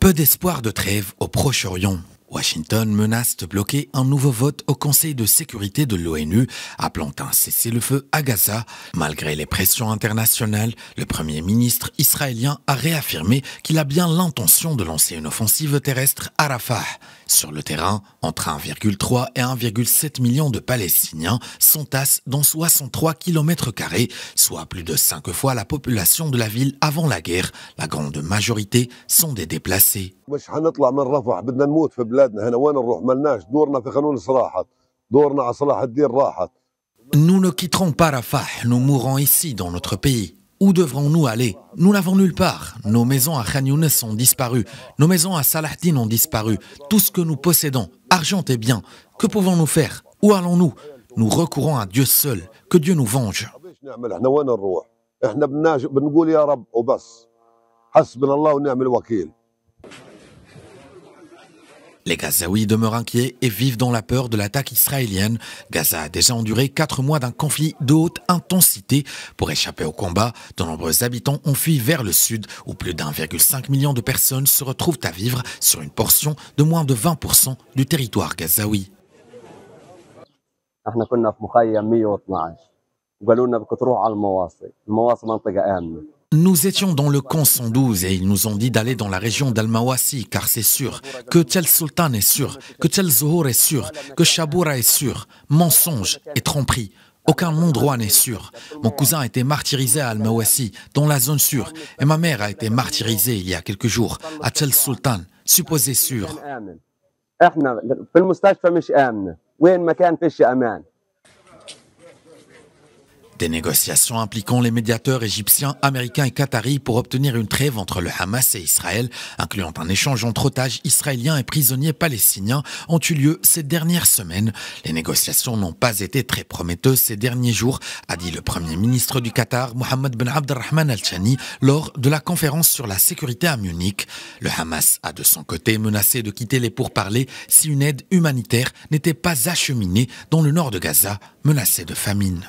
Peu d'espoir de trêve au Proche-Orient. Washington menace de bloquer un nouveau vote au Conseil de sécurité de l'ONU, appelant un cessez-le-feu à Gaza. Malgré les pressions internationales, le Premier ministre israélien a réaffirmé qu'il a bien l'intention de lancer une offensive terrestre à Rafah. Sur le terrain, entre 1,3 et 1,7 million de Palestiniens s'entassent dans 63 km², soit plus de 5 fois la population de la ville avant la guerre. La grande majorité sont des déplacés. Nous ne quitterons pas Rafah, nous mourrons ici dans notre pays. Où devrons-nous aller? Nous n'avons nulle part. Nos maisons à Khan Younes ont disparu. Nos maisons à Salahdin ont disparu. Tout ce que nous possédons, argent et biens, que pouvons-nous faire? Où allons-nous? Nous recourons à Dieu seul. Que Dieu nous venge. Les Gazaouis demeurent inquiets et vivent dans la peur de l'attaque israélienne. Gaza a déjà enduré 4 mois d'un conflit de haute intensité. Pour échapper au combat, de nombreux habitants ont fui vers le sud, où plus d'1,5 million de personnes se retrouvent à vivre sur une portion de moins de 20% du territoire gazaoui. Nous étions dans le camp 112 et ils nous ont dit d'aller dans la région d'Al-Mawasi car c'est sûr, que Tel Sultan est sûr, que Tel Zohor est sûr, que Chaboura est sûr. Mensonge et tromperie. Aucun endroit n'est sûr. Mon cousin a été martyrisé à Al-Mawasi, dans la zone sûre, et ma mère a été martyrisée il y a quelques jours à Tel Sultan, supposé sûr. Des négociations impliquant les médiateurs égyptiens, américains et qataris pour obtenir une trêve entre le Hamas et Israël, incluant un échange entre otages israéliens et prisonniers palestiniens, ont eu lieu ces dernières semaines. Les négociations n'ont pas été très prometteuses ces derniers jours, a dit le Premier ministre du Qatar, Mohammed Ben Abdelrahman Al-Thani, lors de la conférence sur la sécurité à Munich. Le Hamas a de son côté menacé de quitter les pourparlers si une aide humanitaire n'était pas acheminée dans le nord de Gaza, menacé de famine.